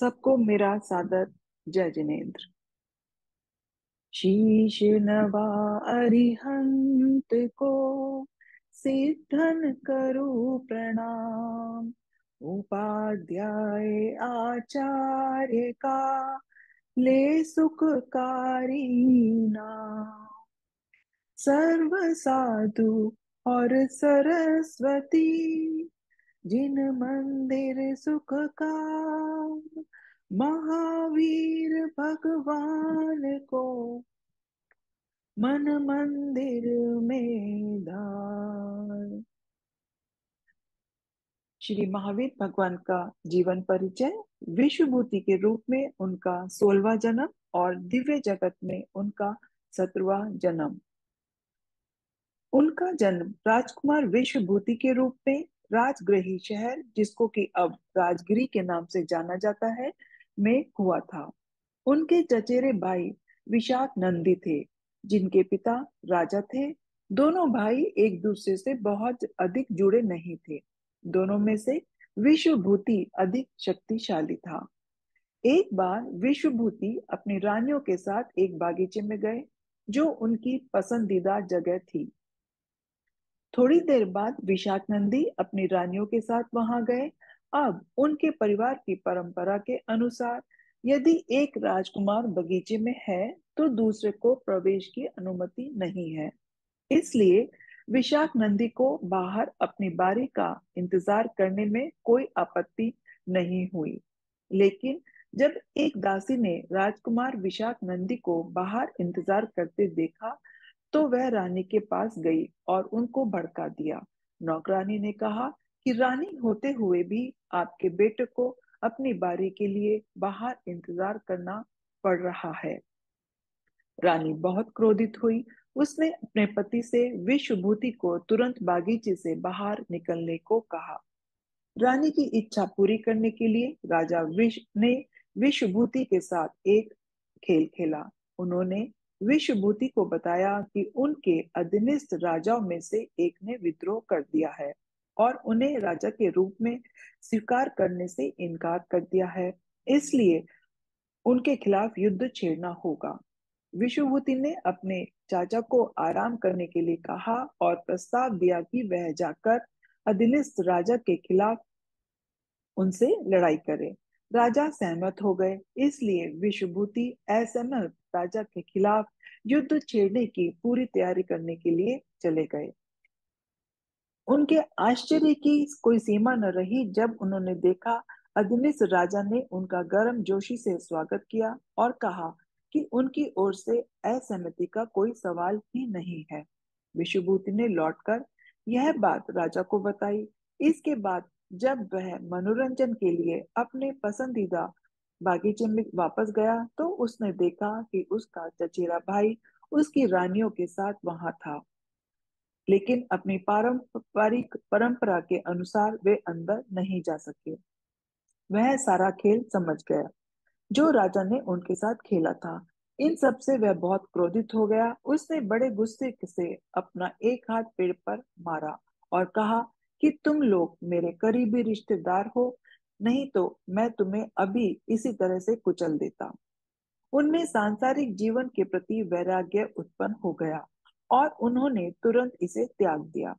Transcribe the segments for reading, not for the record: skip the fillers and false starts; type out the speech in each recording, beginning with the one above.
सबको मेरा सादर जय जिनेन्द्र। शीश नवा अरिहंत को सिद्धन करूं प्रणाम। उपाध्याय आचार्य का ले सुखकारी नाम। सर्व साधु और सरस्वती जिन मंदिर सुख काम। महावीर भगवान को मन मंदिर में धाम। श्री महावीर भगवान का जीवन परिचय। विश्वभूति के रूप में उनका 16वां जन्म और दिव्य जगत में उनका 17वां जन्म। उनका जन्म राजकुमार विश्वभूति के रूप में राजगृही शहर, जिसको कि अब राजगिरी के नाम से जाना जाता है, में हुआ था। उनके चचेरे भाई विशाख नंदी थे, जिनके पिता राजा थे। दोनों भाई एक दूसरे से बहुत अधिक जुड़े नहीं थे। दोनों में से विश्वभूति अधिक शक्तिशाली था। एक बार विश्वभूति अपनी रानियों के साथ एक बागीचे में गए, जो उनकी पसंदीदा जगह थी। थोड़ी देर बाद विशाख नंदी अपनी रानियों के साथ वहां गए। अब उनके परिवार की परंपरा के अनुसार यदि एक राजकुमार बगीचे में है तो दूसरे को प्रवेश की अनुमति नहीं है। इसलिए विशाख नंदी को बाहर अपनी बारी का इंतजार करने में कोई आपत्ति नहीं हुई। लेकिन जब एक दासी ने राजकुमार विशाख नंदी को बाहर इंतजार करते देखा, तो वह रानी के पास गई और उनको भड़का दिया। नौकरानी ने कहा कि रानी होते हुए भी आपके बेटे को अपनी बारी के लिए बाहर इंतजार करना पड़ रहा है। रानी बहुत क्रोधित हुई। उसने अपने पति से विश्वभूति को तुरंत बागीचे से बाहर निकलने को कहा। रानी की इच्छा पूरी करने के लिए राजा ने विश्वभूति के साथ एक खेल खेला। उन्होंने विश्वभूति को बताया कि उनके अधीनस्थ राजाओं में से एक ने विद्रोह कर दिया है और उन्हें राजा के रूप में स्वीकार करने से इनकार कर दिया है। इसलिए उनके खिलाफ युद्ध छेड़ना होगा। विश्वभूति ने अपने चाचा को आराम करने के लिए कहा और प्रस्ताव दिया कि वह जाकर अधीनस्थ राजा के खिलाफ उनसे लड़ाई करे। राजा सहमत हो गए। इसलिए विश्वभूति असहमत राजा के खिलाफ युद्ध छेड़ने की पूरी तैयारी करने के लिए चले गए। उनके आश्चर्य की कोई सीमा न रही जब उन्होंने देखा अदनिस राजा ने उनका गर्म जोशी से स्वागत किया और कहा कि उनकी ओर से असहमति का कोई सवाल ही नहीं है। विश्वभूति ने लौटकर यह बात राजा को बताई। इसके बाद जब वह मनोरंजन के लिए अपने पसंदीदा बागीचे में वापस गया, तो उसने देखा कि उसका चचेरा भाई उसकी रानियों के साथ वहां था, लेकिन अपनी पारंपरिक परंपरा के अनुसार वे अंदर नहीं जा सके। वह सारा खेल समझ गया जो राजा ने उनके साथ खेला था। इन सब से वह बहुत क्रोधित हो गया। उसने बड़े गुस्से से अपना एक हाथ पेड़ पर मारा और कहा कि तुम लोग मेरे करीबी रिश्तेदार हो, नहीं तो मैं तुम्हें अभी इसी तरह से कुचल देता। उनमें सांसारिक जीवन के प्रति वैराग्य उत्पन्न हो गया और उन्होंने तुरंत इसे त्याग दिया।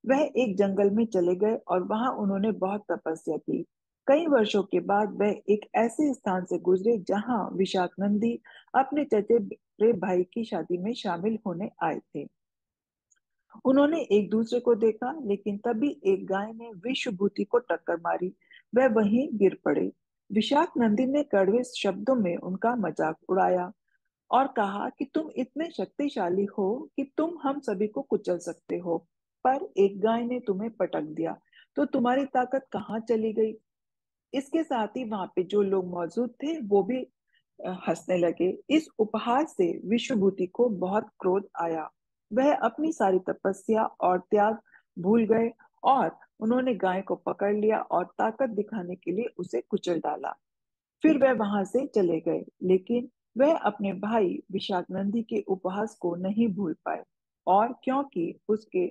वह एक जंगल में चले गए और वहां उन्होंने बहुत तपस्या की। कई वर्षों के बाद वह एक ऐसे स्थान से गुजरे जहां विशाख नंदी अपने चचेरे भाई की शादी में शामिल होने आए थे। उन्होंने एक दूसरे को देखा, लेकिन तभी एक गाय ने विश्वभूति को टक्कर मारी। वह वहीं गिर पड़े। विशाख नंदी ने कड़वे शब्दों में उनका मजाक उड़ाया और कहा कि तुम इतने शक्तिशाली हो कि तुम हम सभी को कुचल सकते हो, पर एक गाय ने तुम्हें पटक दिया तो तुम्हारी ताकत कहाँ चली गई। इसके साथ ही वहां पे जो लोग मौजूद थे वो भी हंसने लगे। इस उपहास से विश्वभूति को बहुत क्रोध आया। वह अपनी सारी तपस्या और त्याग भूल गए और उन्होंने गाय को पकड़ लिया और ताकत दिखाने के लिए उसे कुचल डाला। फिर वह वहां से चले गए, लेकिन वह अपने भाई विशाख नंदी के उपहास को नहीं भूल पाए। और क्योंकि उसके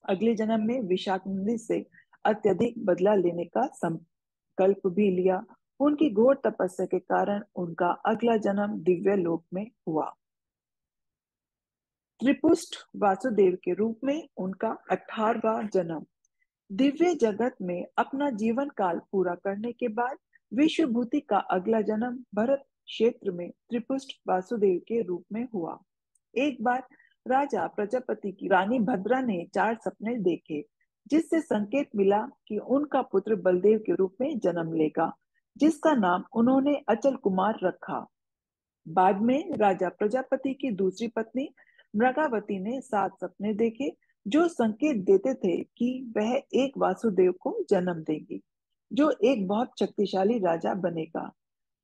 अगले जन्म में विशाख नंदी से अत्यधिक बदला लेने का संकल्प भी लिया, उनकी घोर तपस्या के कारण उनका अगला जन्म दिव्य लोक में हुआ। त्रिपुष्ट वासुदेव के रूप में उनका 18वां जन्म। दिव्य जगत में अपना जीवन काल पूरा करने के बाद विश्वभूति का अगला जन्म भरत क्षेत्र में त्रिपुष्ट वासुदेव के रूप में हुआ। एक बार राजा प्रजापति की रानी भद्रा ने 4 सपने देखे, जिससे संकेत मिला कि उनका पुत्र बलदेव के रूप में जन्म लेगा, जिसका नाम उन्होंने अचल कुमार रखा। बाद में राजा प्रजापति की दूसरी पत्नी मृगावती ने 7 सपने देखे, जो संकेत देते थे कि वह एक वासुदेव को जन्म देंगी, जो एक बहुत शक्तिशाली राजा बनेगा।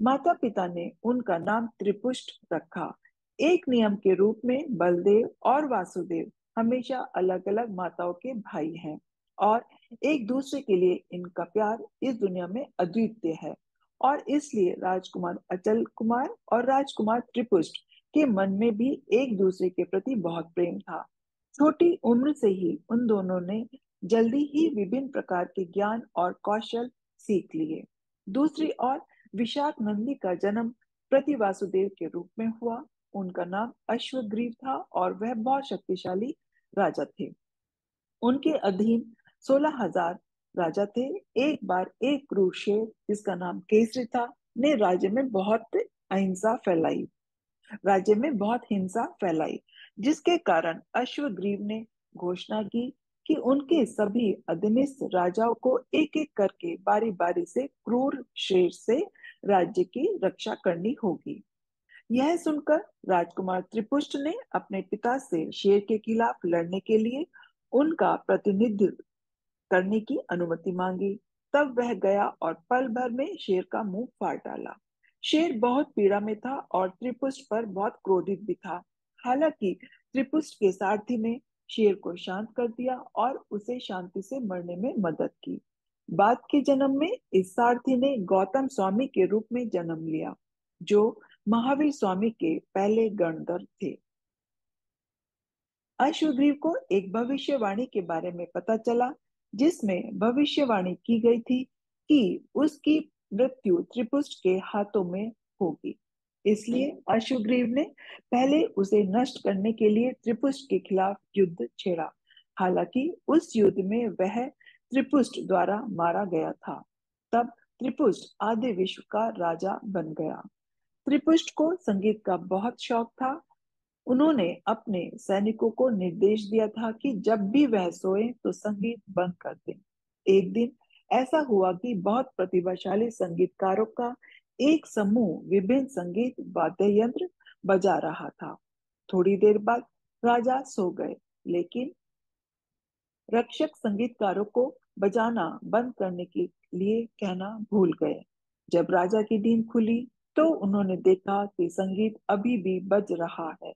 माता पिता ने उनका नाम त्रिपुष्ट रखा। एक नियम के रूप में बलदेव और वासुदेव हमेशा अलग अलग माताओं के भाई हैं, और एक दूसरे के लिए इनका प्यार इस दुनिया में अद्वितीय है। और इसलिए राजकुमार अचल कुमार और राजकुमार त्रिपुष्ट के मन में भी एक दूसरे के प्रति बहुत प्रेम था। छोटी उम्र से ही उन दोनों ने जल्दी ही विभिन्न प्रकार के ज्ञान और कौशल सीख लिए। दूसरी ओर विशाख नंदी का जन्म प्रति वासुदेव के रूप में हुआ। उनका नाम अश्वग्रीव था और वह बहुत शक्तिशाली राजा थे। उनके अधीन 16,000 राजा थे। एक बार एक क्रूर शेर, जिसका नाम केसरी था, ने राज्य में बहुत हिंसा फैलाई, जिसके कारण अश्वग्रीव ने घोषणा की कि उनके सभी अधीनस्थ राजाओं को एक एक करके बारी बारी से क्रूर शेर से राज्य की रक्षा करनी होगी। यह सुनकर राजकुमार त्रिपुष्ट ने अपने पिता से शेर के खिलाफ लड़ने के लिए उनका प्रतिनिधित्व करने की अनुमति मांगी। तब वह गया और पल भर में शेर का मुंह फाड़ डाला। शेर बहुत पीड़ा में था और त्रिपुष्ट पर बहुत क्रोधित भी था। हालांकि त्रिपुष्ट के सारथी ने शेर को शांत कर दिया और उसे शांति से मरने में मदद की। बाद के जन्म में इस सारथी ने गौतम स्वामी के रूप में जन्म लिया, जो महावीर स्वामी के पहले गणधर थे। अश्वग्रीव को एक भविष्यवाणी के बारे में पता चला, जिसमें भविष्यवाणी की गई थी कि उसकी मृत्यु त्रिपुष्ट के हाथों में होगी। इसलिए अश्वग्रीव ने पहले उसे नष्ट करने के लिए त्रिपुष्ट के खिलाफ युद्ध छेड़ा। हालांकि उस युद्ध में वह त्रिपुष्ट द्वारा मारा गया था। तब त्रिपुष्ट आधे विश्व का राजा बन गया। त्रिपुष्ट को संगीत का बहुत शौक था। उन्होंने अपने सैनिकों को निर्देश दिया था कि जब भी वह सोए तो संगीत बंद कर दें। एक दिन ऐसा हुआ कि बहुत प्रतिभाशाली संगीतकारों का एक समूह विभिन्न संगीत वाद्य यंत्र बजा रहा था। थोड़ी देर बाद राजा सो गए, लेकिन रक्षक संगीतकारों को बजाना बंद करने के लिए कहना भूल गए। जब राजा की नींद खुली तो उन्होंने देखा कि संगीत अभी भी बज रहा है,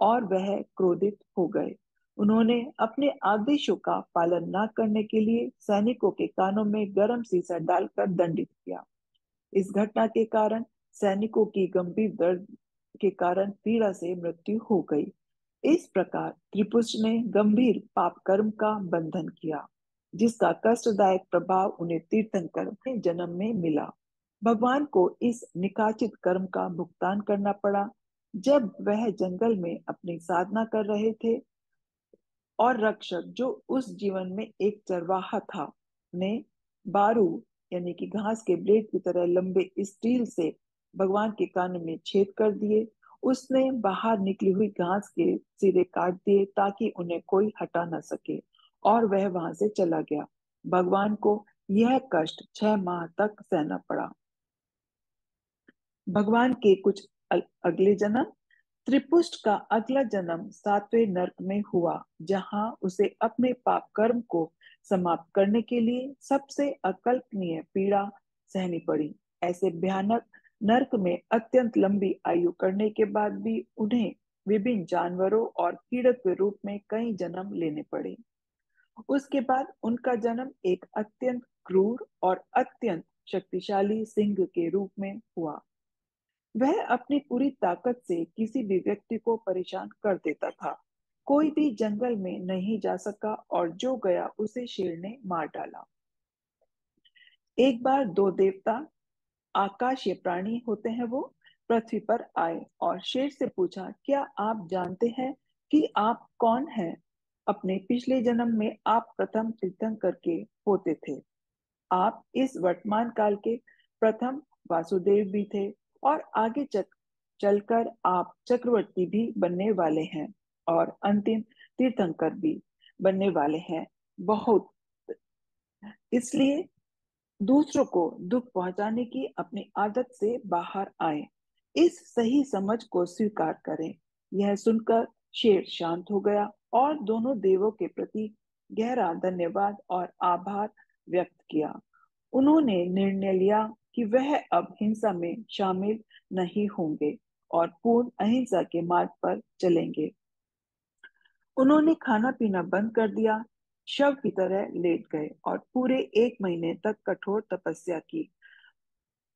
और वह क्रोधित हो गए। उन्होंने अपने आदेशों का पालन न करने के लिए सैनिकों के कानों में गर्म सीसा डालकर दंडित किया। इस घटना के कारण सैनिकों की गंभीर दर्द के कारण पीड़ा से मृत्यु हो गई। इस प्रकार त्रिपुष्ट ने गंभीर पाप कर्म का बंधन किया, जिसका कष्टदायक प्रभाव उन्हें तीर्थंकर के जन्म में मिला। भगवान को इस निकाचित कर्म का भुगतान करना पड़ा। जब वह जंगल में अपनी साधना कर रहे थे और रक्षक, जो उस जीवन में एक चरवाहा था, ने बारू यानी कि घास के ब्लेड की तरह लंबे स्टील से भगवान के कान में छेद कर दिए। उसने बाहर निकली हुई घास के सिरे काट दिए ताकि उन्हें कोई हटा न सके, और वह वहां से चला गया। भगवान को यह कष्ट 6 माह तक सहना पड़ा। भगवान के कुछ अगले जन्म। त्रिपुष्ट का अगला जन्म 7वें नरक में हुआ, जहां उसे अपने पाप कर्म को समाप्त करने के लिए सबसे अकल्पनीय पीड़ा सहनी पड़ी। ऐसे भयानक नरक में अत्यंत लंबी आयु करने के बाद भी उन्हें विभिन्न जानवरों और कीड़क के रूप में कई जन्म लेने पड़े। उसके बाद उनका जन्म एक अत्यंत क्रूर और अत्यंत शक्तिशाली सिंह के रूप में हुआ। वह अपनी पूरी ताकत से किसी भी व्यक्ति को परेशान कर देता था। कोई भी जंगल में नहीं जा सका, और जो गया उसे शेर ने मार डाला। एक बार दो देवता आकाशीय प्राणी होते हैं वो पृथ्वी पर आए और शेर से पूछा, क्या आप जानते हैं कि आप कौन हैं? अपने पिछले जन्म में आप प्रथम तीर्थंकर के होते थे। आप इस वर्तमान काल के प्रथम वासुदेव भी थे और आगे चलकर आप चक्रवर्ती भी बनने वाले हैं और अंतिम तीर्थंकर भी बनने वाले हैं। बहुत इसलिए दूसरों को दुख पहुंचाने की अपनी आदत से बाहर आए। इस सही समझ को स्वीकार करें। यह सुनकर शेर शांत हो गया और दोनों देवों के प्रति गहरा धन्यवाद और आभार व्यक्त किया। उन्होंने निर्णय लिया कि वह अब हिंसा में शामिल नहीं होंगे और पूर्ण अहिंसा के मार्ग पर चलेंगे। उन्होंने खाना पीना बंद कर दिया, शव की तरह लेट गए और पूरे 1 महीने तक कठोर तपस्या की।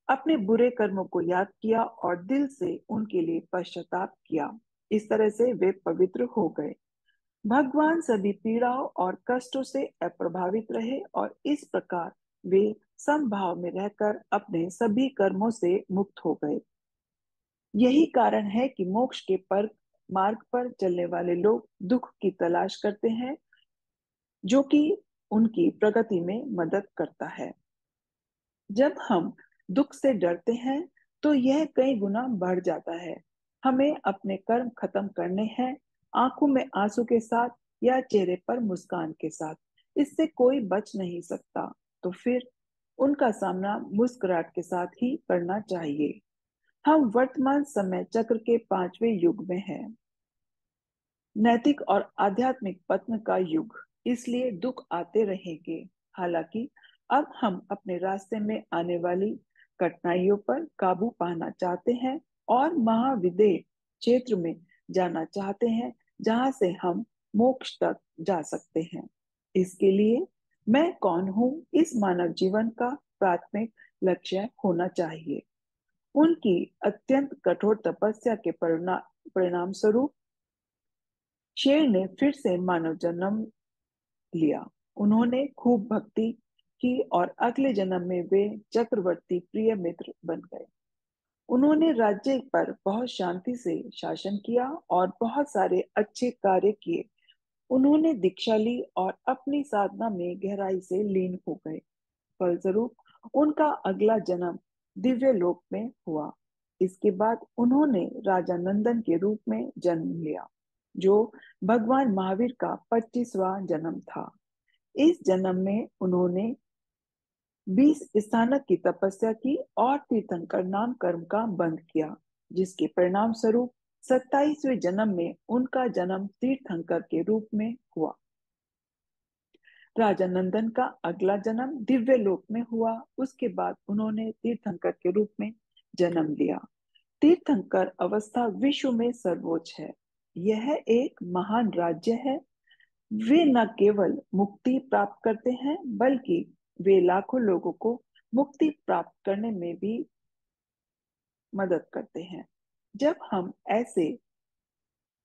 अपने बुरे कर्मों को याद किया और दिल से उनके लिए पश्चाताप किया। इस तरह से वे पवित्र हो गए। भगवान सभी पीड़ाओं और कष्टों से अप्रभावित रहे और इस प्रकार वे समभाव में रहकर अपने सभी कर्मों से मुक्त हो गए। यही कारण है कि मोक्ष के पर मार्ग पर चलने वाले लोग दुख की तलाश करते हैं, जो कि उनकी प्रगति में मदद करता है। जब हम दुख से डरते हैं तो यह कई गुना बढ़ जाता है। हमें अपने कर्म खत्म करने हैं, आंखों में आंसू के साथ या चेहरे पर मुस्कान के साथ। इससे कोई बच नहीं सकता, तो फिर उनका सामना मुस्कुराहट के साथ ही करना चाहिए। हम वर्तमान समय चक्र के 5वें युग में हैं, नैतिक और आध्यात्मिक पतन का युग। इसलिए दुख आते रहेंगे। हालांकि अब हम अपने रास्ते में आने वाली कठिनाइयों पर काबू पाना चाहते हैं और महाविदेह क्षेत्र में जाना चाहते हैं, जहां से हम मोक्ष तक जा सकते हैं। इसके लिए मैं कौन हूँ इस मानव जीवन का प्राथमिक लक्ष्य होना चाहिए। उनकी अत्यंत कठोर तपस्या के परिणाम स्वरूप शेर ने फिर से मानव जन्म लिया। उन्होंने खूब भक्ति की और अगले जन्म में वे चक्रवर्ती प्रिय मित्र बन गए। उन्होंने राज्य पर बहुत शांति से शासन किया और बहुत सारे अच्छे कार्य किए। उन्होंने दीक्षा ली और अपनी साधना में गहराई से लीन हो गए। फलस्वरूप उनका अगला जन्म दिव्य लोक में हुआ। इसके बाद उन्होंने राजा नंदन के रूप में जन्म लिया, जो भगवान महावीर का 25वां जन्म था। इस जन्म में उन्होंने 20 स्थानक की तपस्या की और तीर्थंकर नाम कर्म का बंद किया, जिसके परिणाम स्वरूप 27वें जन्म में उनका जन्म तीर्थंकर के रूप में हुआ। राजा नंदन का अगला जन्म दिव्य लोक में हुआ। उसके बाद उन्होंने तीर्थंकर के रूप में जन्म लिया। तीर्थंकर अवस्था विश्व में सर्वोच्च है। यह एक महान राज्य है। वे न केवल मुक्ति प्राप्त करते हैं, बल्कि वे लाखों लोगों को मुक्ति प्राप्त करने में भी मदद करते हैं। जब हम ऐसे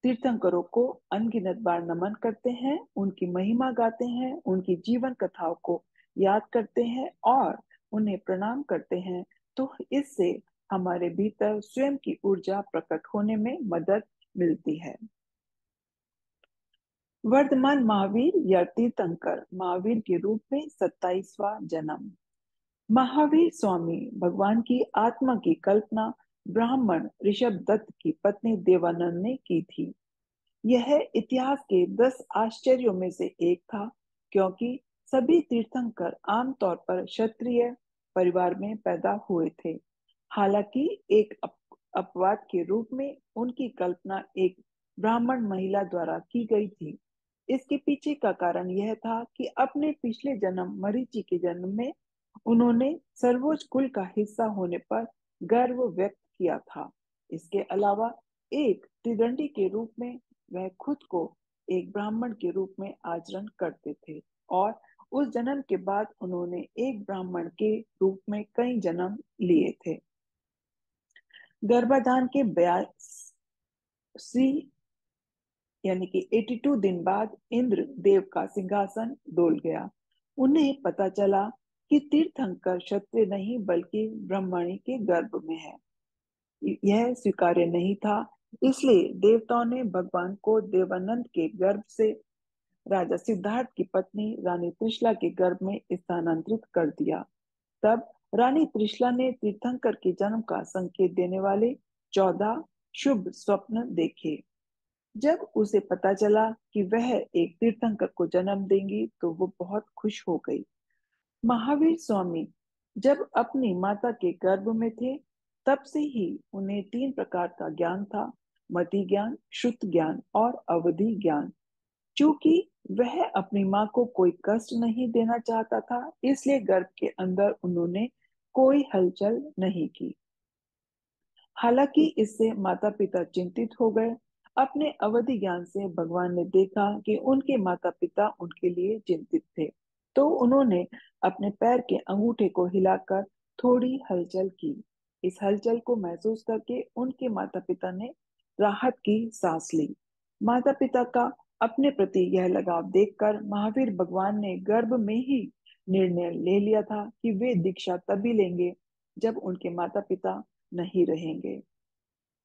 तीर्थंकरों को अनगिनत बार नमन करते हैं, उनकी महिमा गाते हैं, उनकी जीवन कथाओं को याद करते हैं और उन्हें प्रणाम करते हैं, तो इससे हमारे भीतर स्वयं की ऊर्जा प्रकट होने में मदद मिलती है। वर्तमान महावीर या तीर्थंकर महावीर के रूप में 27वां जन्म। महावीर स्वामी भगवान की आत्मा की कल्पना ब्राह्मण ऋषभ दत्त की पत्नी देवानंद ने की थी। यह इतिहास के 10 आश्चर्यों में से एक था, क्योंकि सभी तीर्थंकर आमतौर पर क्षत्रिय परिवार में पैदा हुए थे। हालांकि एक अपवाद के रूप में उनकी कल्पना एक ब्राह्मण महिला द्वारा की गई थी। इसके पीछे का कारण यह था कि अपने पिछले जन्म मरीचि के जन्म में उन्होंने सर्वोच्च कुल का हिस्सा होने पर गर्व व्यक्त किया था। इसके अलावा एक त्रिदंडी के रूप में वह खुद को एक ब्राह्मण के रूप में आचरण करते थे और उस जन्म के बाद उन्होंने एक ब्राह्मण के रूप में कई जन्म लिए थे। गर्भाधान के 82 यानी कि 82 दिन बाद इंद्र देव का सिंहासन डोल गया। उन्हें पता चला कि तीर्थंकर क्षत्रिय नहीं बल्कि ब्राह्मणी के गर्भ में है। यह स्वीकार्य नहीं था, इसलिए देवताओं ने भगवान को देवानंद के गर्भ से राजा सिद्धार्थ की पत्नी रानी त्रिशला के गर्भ में स्थानांतरित कर दिया। तब रानी त्रिशला ने तीर्थंकर के जन्म का संकेत देने वाले 14 शुभ स्वप्न देखे। जब उसे पता चला कि वह एक तीर्थंकर को जन्म देंगी तो वो बहुत खुश हो गई। महावीर स्वामी जब अपनी माता के गर्भ में थे, तब से ही उन्हें 3 प्रकार का ज्ञान था: मति ज्ञान, श्रुत ज्ञान और अवधि ज्ञान। चूंकि वह अपनी माँ को कोई कष्ट नहीं देना चाहता था, इसलिए गर्भ के अंदर उन्होंने कोई हलचल नहीं की। हालांकि इससे माता पिता चिंतित हो गए। अपने अवधि ज्ञान से भगवान ने देखा कि उनके माता पिता उनके लिए चिंतित थे, तो उन्होंने अपने पैर के अंगूठे को हिलाकर थोड़ी हलचल की। इस हलचल को महसूस करके उनके माता पिता ने राहत की सांस ली। माता पिता का अपने प्रति यह लगाव देखकर महावीर भगवान ने गर्भ में ही निर्णय ले लिया था कि वे दीक्षा तभी लेंगे जब उनके माता पिता नहीं रहेंगे।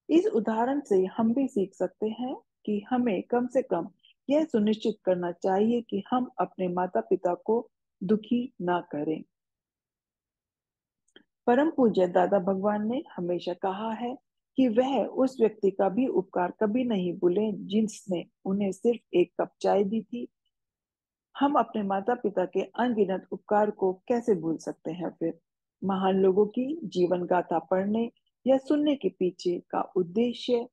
इस उदाहरण से हम भी सीख सकते हैं कि हमें कम से कम यह सुनिश्चित करना चाहिए कि हम अपने माता पिता को दुखी ना करें। परम पूज्य दादा भगवान ने हमेशा कहा है कि वह उस व्यक्ति का भी उपकार कभी नहीं भूले जिसने उन्हें सिर्फ एक कप चाय दी थी। हम अपने माता पिता के अनगिनत उपकार को कैसे भूल सकते हैं फिर? महान लोगों की जीवन गाथा पढ़ने या सुनने के पीछे का उद्देश्य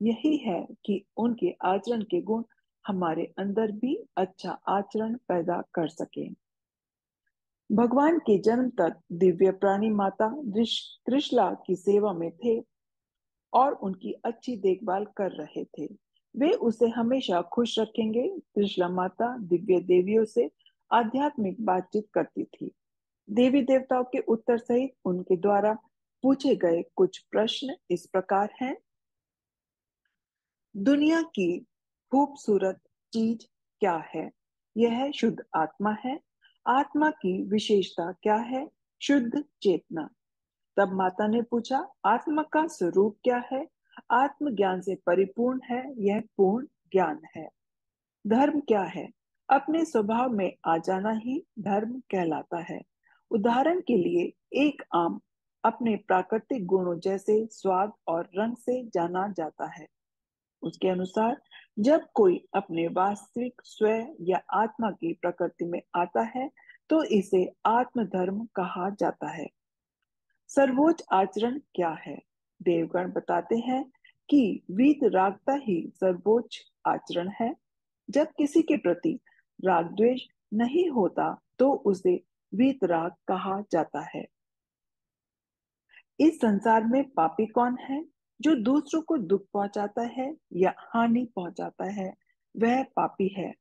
यही है कि उनके आचरण के गुण हमारे अंदर भी अच्छा आचरण पैदा कर सके। भगवान के जन्म तक दिव्य प्राणी माता त्रिशला की सेवा में थे और उनकी अच्छी देखभाल कर रहे थे। वे उसे हमेशा खुश रखेंगे। त्रिशला माता दिव्य देवियों से आध्यात्मिक बातचीत करती थी। देवी देवताओं के उत्तर सहित उनके द्वारा पूछे गए कुछ प्रश्न इस प्रकार हैं। दुनिया की खूबसूरत चीज क्या है? यह शुद्ध आत्मा है। आत्मा की विशेषता क्या है? शुद्ध चेतना। तब माता ने पूछा, आत्मा का स्वरूप क्या है? आत्म ज्ञान से परिपूर्ण है, यह पूर्ण ज्ञान है। धर्म क्या है? अपने स्वभाव में आ जाना ही धर्म कहलाता है। उदाहरण के लिए एक आम अपने प्राकृतिक गुणों जैसे स्वाद और रंग से जाना जाता है। उसके अनुसार जब कोई अपने वास्तविक स्व या आत्मा की प्रकृति में आता है तो इसे आत्म धर्म कहा जाता है। सर्वोच्च आचरण क्या है? देवगण बताते हैं कि वीतरागता ही सर्वोच्च आचरण है। जब किसी के प्रति राग द्वेष नहीं होता तो उसे वीतराग कहा जाता है। इस संसार में पापी कौन है? जो दूसरों को दुख पहुंचाता है या हानि पहुंचाता है, वह पापी है।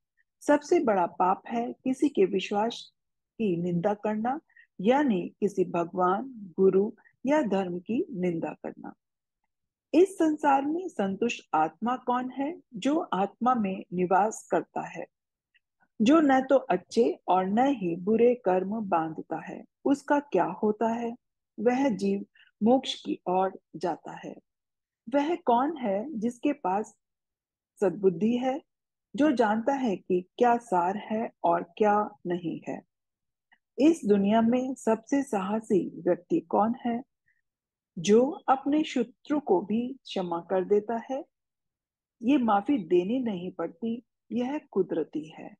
सबसे बड़ा पाप है किसी के विश्वास की निंदा करना, यानी किसी भगवान, गुरु या धर्म की निंदा करना। इस संसार में संतुष्ट आत्मा कौन है? जो आत्मा में निवास करता है, जो न तो अच्छे और न ही बुरे कर्म बांधता है। उसका क्या होता है? वह जीव मोक्ष की ओर जाता है। वह कौन है जिसके पास सद्बुद्धि है, जो जानता है कि क्या सार है और क्या नहीं है? इस दुनिया में सबसे साहसी व्यक्ति कौन है? जो अपने शत्रु को भी क्षमा कर देता है। ये माफी देनी नहीं पड़ती, यह कुदरती है।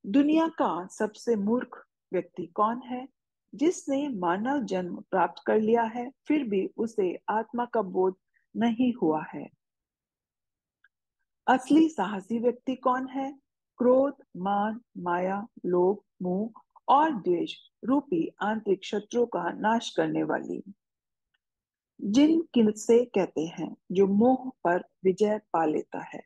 दुनिया का सबसे मूर्ख व्यक्ति कौन है? जिसने मानव जन्म प्राप्त कर लिया है फिर भी उसे आत्मा का बोध नहीं हुआ है। असली साहसी व्यक्ति कौन है? क्रोध, मान, माया, लोभ, मोह और द्वेष रूपी आंतरिक शत्रुओं का नाश करने वाली, जिन किनसे कहते हैं, जो मोह पर विजय पा लेता है।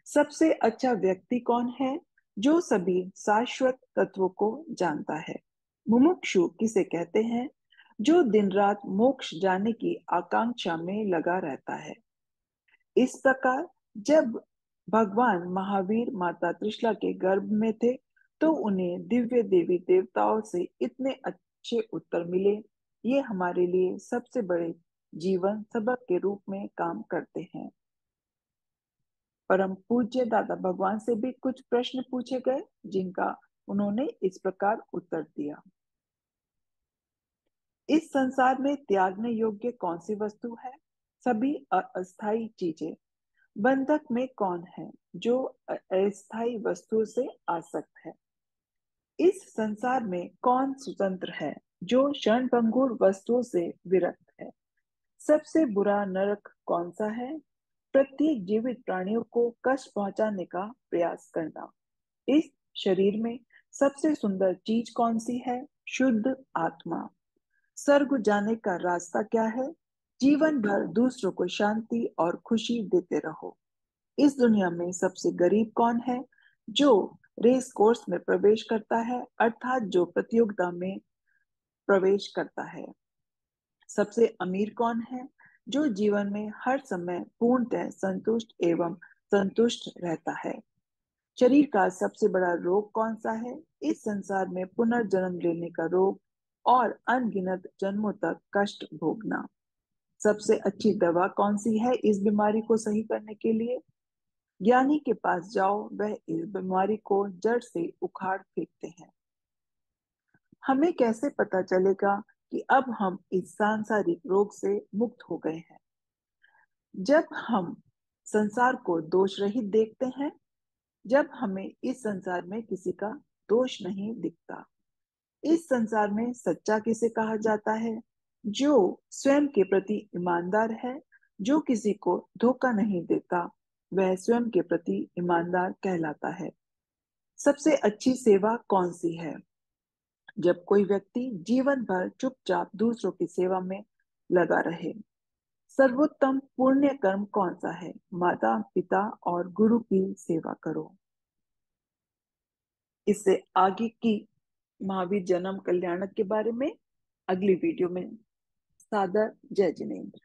सबसे अच्छा व्यक्ति कौन है? जो सभी शाश्वत तत्वों को जानता है। मुमुक्षु किसे कहते हैं? जो दिन रात मोक्ष जाने की आकांक्षा में लगा रहता है। इस प्रकार जब भगवान महावीर माता त्रिशला के गर्भ में थे तो उन्हें दिव्य देवी देवताओं से इतने अच्छे उत्तर मिले, ये हमारे लिए सबसे बड़े जीवन सबक के रूप में काम करते हैं। परम पूज्य दादा भगवान से भी कुछ प्रश्न पूछे गए, जिनका उन्होंने इस प्रकार उत्तर दिया। इस संसार में त्यागने योग्य कौन सी वस्तु है? सभी अस्थायी चीजें। बंधक में कौन है जो अस्थायी वस्तु से आसक्त है? इस संसार में कौन स्वतंत्र है जो क्षणभंगुर वस्तुओं से विरक्त है? सबसे बुरा नरक कौन सा है? प्रत्येक जीवित प्राणियों को कष्ट पहुंचाने का प्रयास करना। इस शरीर में सबसे सुंदर चीज कौन सी है? शुद्ध आत्मा। स्वर्ग जाने का रास्ता क्या है? जीवन भर दूसरों को शांति और खुशी देते रहो। इस दुनिया में सबसे गरीब कौन है? जो रेस कोर्स में प्रवेश करता है, अर्थात जो प्रतियोगिता में प्रवेश करता है। सबसे अमीर कौन है? जो जीवन में हर समय पूर्णतः संतुष्ट एवं संतुष्ट रहता है। शरीर का सबसे बड़ा रोग कौन सा है? इस संसार में पुनर्जन्म लेने का रोग और अनगिनत जन्मों तक कष्ट भोगना। सबसे अच्छी दवा कौन सी है इस बीमारी को सही करने के लिए? ज्ञानी के पास जाओ, वह इस बीमारी को जड़ से उखाड़ फेंकते हैं। हमें कैसे पता चलेगा कि अब हम इस सांसारिक रोग से मुक्त हो गए हैं? जब हम संसार को दोष रहित देखते हैं, जब हमें इस संसार में किसी का दोष नहीं दिखता। इस संसार में सच्चा किसे कहा जाता है? जो स्वयं के प्रति ईमानदार है, जो किसी को धोखा नहीं देता, वह स्वयं के प्रति ईमानदार कहलाता है। सबसे अच्छी सेवा कौन सी है? जब कोई व्यक्ति जीवन भर चुपचाप दूसरों की सेवा में लगा रहे। सर्वोत्तम पुण्य कर्म कौन सा है? माता पिता और गुरु की सेवा करो। इससे आगे की महावीर जन्म कल्याणक के बारे में अगली वीडियो में। सादर जय जिनेन्द्र।